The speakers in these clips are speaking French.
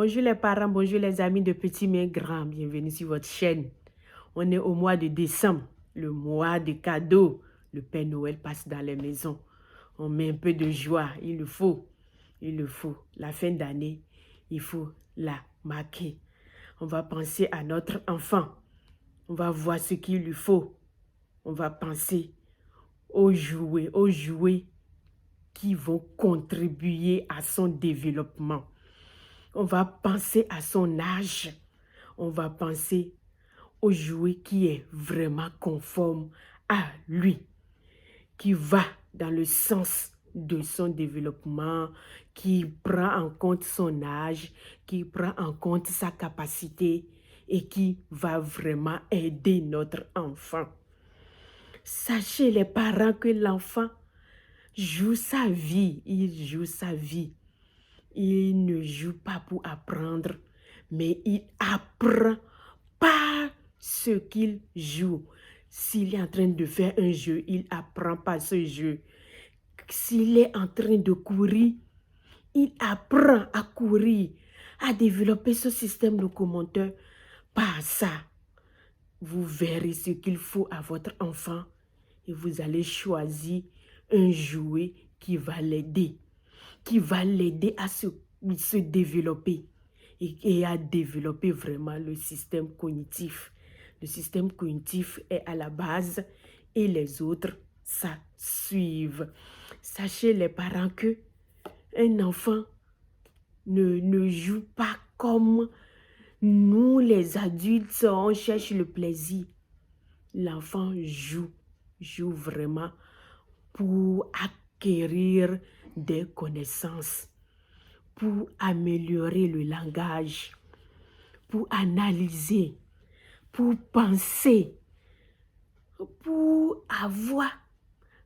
Bonjour les parents, bonjour les amis de petits mais grands. Bienvenue sur votre chaîne. On est au mois de décembre, le mois des cadeaux. Le Père Noël passe dans les maisons. On met un peu de joie, il le faut. Il le faut. La fin d'année, il faut la marquer. On va penser à notre enfant. On va voir ce qu'il lui faut. On va penser aux jouets qui vont contribuer à son développement. On va penser à son âge. On va penser au jouet qui est vraiment conforme à lui, qui va dans le sens de son développement, qui prend en compte son âge, qui prend en compte sa capacité et qui va vraiment aider notre enfant. Sachez les parents que l'enfant joue sa vie, il joue sa vie. Il ne joue pas pour apprendre, mais il apprend par ce qu'il joue. S'il est en train de faire un jeu, il apprend par ce jeu. S'il est en train de courir, il apprend à courir, à développer ce système locomoteur par ça. Vous verrez ce qu'il faut à votre enfant et vous allez choisir un jouet qui va l'aider à se développer et à développer vraiment le système cognitif. Le système cognitif est à la base et les autres, ça suivent. Sachez les parents que un enfant ne joue pas comme nous les adultes, on cherche le plaisir. L'enfant joue vraiment pour acquérir des connaissances, pour améliorer le langage, pour analyser, pour penser, pour avoir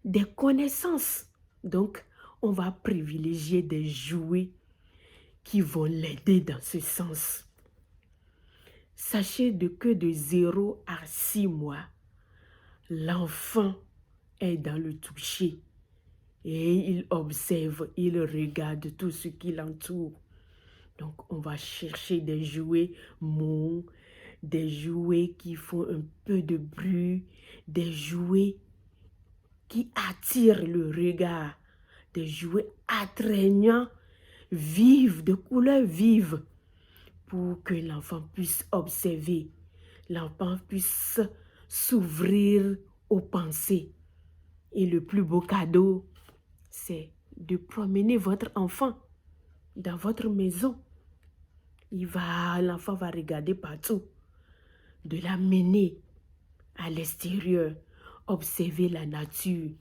des connaissances. Donc, on va privilégier des jouets qui vont l'aider dans ce sens. Sachez que de 0 à 6 mois, l'enfant est dans le toucher et il observe, il regarde tout ce qui l'entoure. Donc, on va chercher des jouets mous, des jouets qui font un peu de bruit, des jouets qui attirent le regard, des jouets attrayants, vifs, de couleurs vives, pour que l'enfant puisse observer, l'enfant puisse s'ouvrir aux pensées. Et le plus beau cadeau, c'est de promener votre enfant dans votre maison. L'enfant va regarder partout, de l'amener à l'extérieur, observer la nature,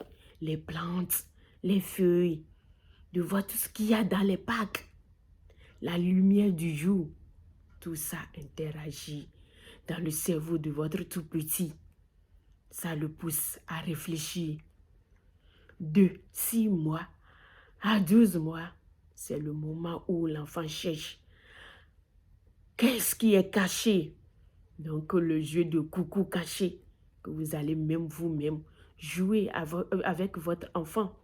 les plantes, les feuilles, de voir tout ce qu'il y a dans les parcs, la lumière du jour. Tout ça interagit dans le cerveau de votre tout petit. Ça le pousse à réfléchir. De 6 mois à 12 mois, c'est le moment où l'enfant cherche. Qu'est-ce qui est caché? Donc le jeu de coucou caché, que vous allez même vous-même jouer avec votre enfant.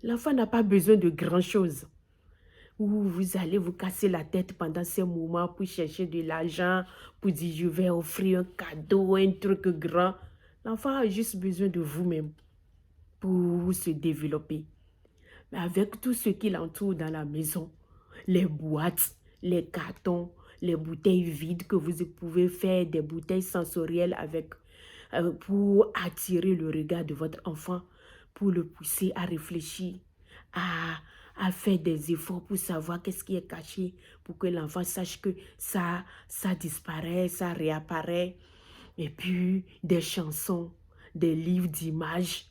L'enfant n'a pas besoin de grand-chose. Où vous allez vous casser la tête pendant ces moments pour chercher de l'argent, pour dire je vais offrir un cadeau, un truc grand. L'enfant a juste besoin de vous-même pour se développer. Mais avec tout ce qui l'entoure dans la maison, les boîtes, les cartons, les bouteilles vides que vous pouvez faire, des bouteilles sensorielles pour attirer le regard de votre enfant, pour le pousser à réfléchir, à faire des efforts pour savoir qu'est-ce qui est caché, pour que l'enfant sache que ça disparaît, ça réapparaît. Et puis des chansons, des livres d'images,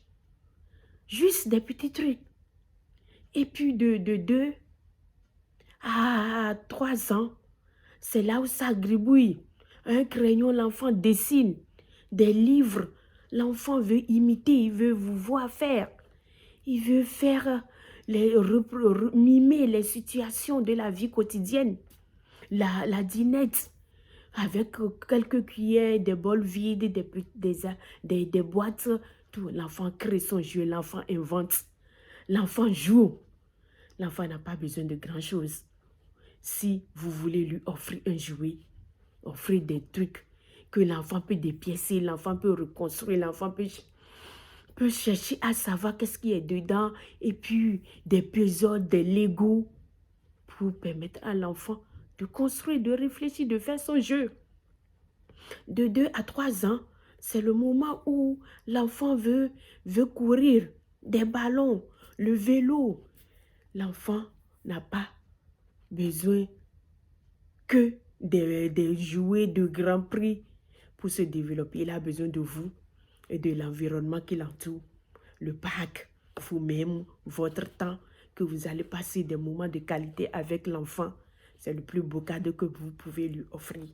juste des petits trucs. Et puis de 2 à 3 ans, c'est là où ça gribouille. Un crayon, l'enfant dessine. Des livres, l'enfant veut imiter, il veut vous voir faire. Il veut faire, mimer les situations de la vie quotidienne. La dinette, avec quelques cuillères, des bols vides, des boîtes, tout. L'enfant crée son jeu, l'enfant invente. L'enfant joue. L'enfant n'a pas besoin de grand-chose. Si vous voulez lui offrir un jouet, offrir des trucs que l'enfant peut dépiécer, l'enfant peut reconstruire, l'enfant peut chercher à savoir qu'est-ce qui est dedans, et puis des puzzles, des Legos, pour permettre à l'enfant de construire, de réfléchir, de faire son jeu. De 2 à 3 ans, c'est le moment où l'enfant veut courir, des ballons, le vélo. L'enfant n'a pas besoin que des jouets de grand prix pour se développer. Il a besoin de vous et de l'environnement qui l'entoure. Le parc, vous-même, votre temps, que vous allez passer des moments de qualité avec l'enfant. C'est le plus beau cadeau que vous pouvez lui offrir.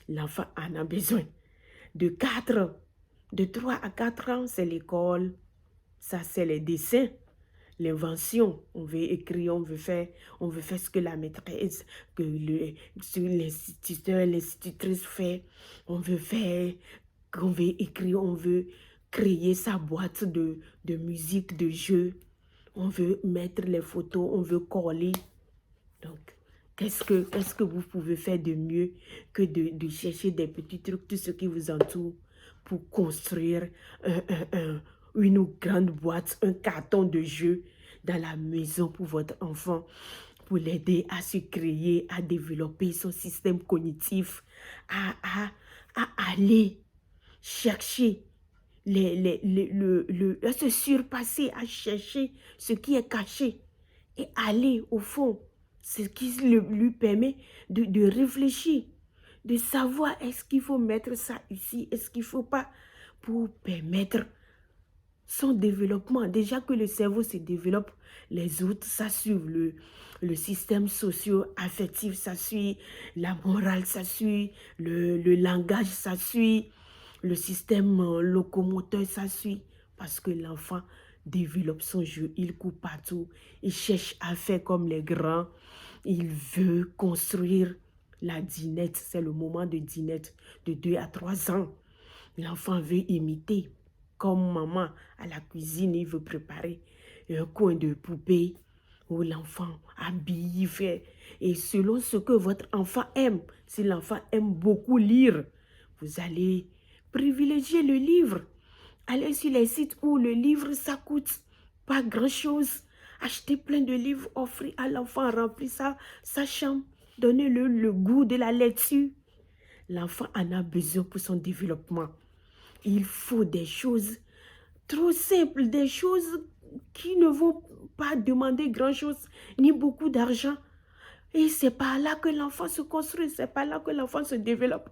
L'enfant en a besoin. De 3 à 4 ans, c'est l'école. Ça, c'est les dessins, l'invention. On veut écrire, on veut faire ce que la maîtresse, que l'instituteur, l'institutrice fait. On veut écrire, on veut créer sa boîte de musique, de jeu. On veut mettre les photos, on veut coller. Donc, qu'est-ce que vous pouvez faire de mieux que de chercher des petits trucs, tout ce qui vous entoure, pour construire une grande boîte, un carton de jeu dans la maison pour votre enfant, pour l'aider à se créer, à développer son système cognitif, à aller chercher, à se surpasser, à chercher ce qui est caché et aller au fond. Ce qui lui permet de réfléchir, de savoir est-ce qu'il faut mettre ça ici, est-ce qu'il ne faut pas, pour permettre son développement. Déjà que le cerveau se développe, les autres, ça suit le système socio-affectif, ça suit la morale, ça suit le langage, ça suit le système locomoteur, ça suit. Parce que l'enfant développe son jeu, il court partout, il cherche à faire comme les grands, il veut construire la dinette, c'est le moment de dinette de 2 à 3 ans. L'enfant veut imiter, comme maman à la cuisine, il veut préparer un coin de poupée où l'enfant habille, fait. Et selon ce que votre enfant aime, si l'enfant aime beaucoup lire, vous allez privilégier le livre. Allez sur les sites où le livre, ça coûte pas grand-chose. Achetez plein de livres, offrez à l'enfant, remplir sa chambre, donnez-le le goût de la lecture. L'enfant en a besoin pour son développement. Il faut des choses trop simples, des choses qui ne vont pas demander grand-chose, ni beaucoup d'argent. Et c'est par là que l'enfant se construit, c'est par là que l'enfant se développe.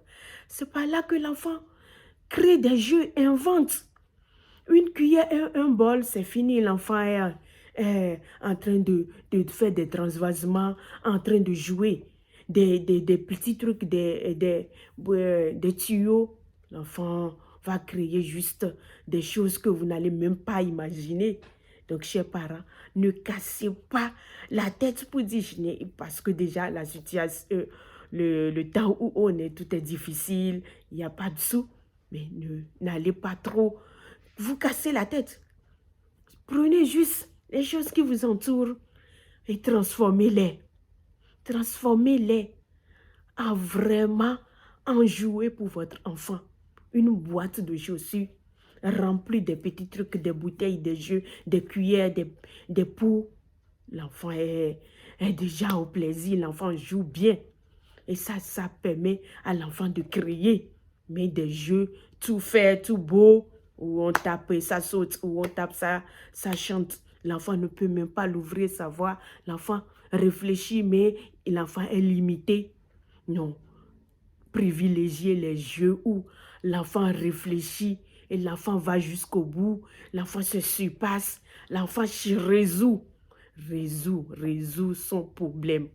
C'est par là que l'enfant crée des jeux, invente. Une cuillère, un bol, c'est fini. L'enfant est en train de faire des transvasements, en train de jouer. Des petits trucs, des tuyaux. L'enfant va créer juste des choses que vous n'allez même pas imaginer. Donc, chers parents, ne cassez pas la tête pour déjeuner, parce que déjà, la situation, le temps où on est, tout est difficile, il n'y a pas de sous. Mais n'allez pas trop vous casser la tête. Prenez juste les choses qui vous entourent et transformez-les. Transformez-les en vraiment en jouet pour votre enfant. Une boîte de chaussures remplie de petits trucs, des bouteilles, des jeux, des cuillères, des pots. L'enfant est déjà au plaisir, l'enfant joue bien. Et ça permet à l'enfant de créer, mais des jeux tout faits, tout beaux, où on tape et ça saute, où on tape ça chante. L'enfant ne peut même pas l'ouvrir, sa voix. L'enfant réfléchit, mais l'enfant est limité. Non. Privilégier les jeux où l'enfant réfléchit et l'enfant va jusqu'au bout. L'enfant se surpasse. L'enfant résout son problème.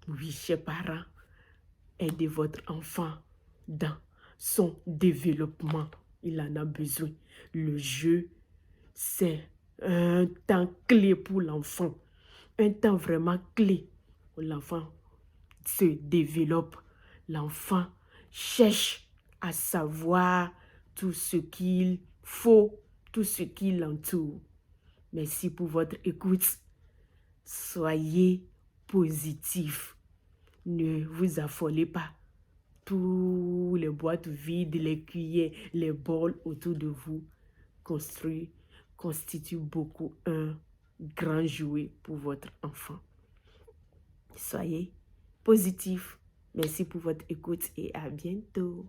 Oui, chers parents, aidez votre enfant dans son développement. Il en a besoin. Le jeu, c'est un temps clé pour l'enfant. Un temps vraiment clé où l'enfant se développe. L'enfant cherche à savoir tout ce qu'il faut, tout ce qui l'entoure. Merci pour votre écoute. Soyez positif. Ne vous affolez pas. Tous les boîtes vides, les cuillères, les bols autour de vous constituent beaucoup un grand jouet pour votre enfant. Soyez positifs. Merci pour votre écoute et à bientôt.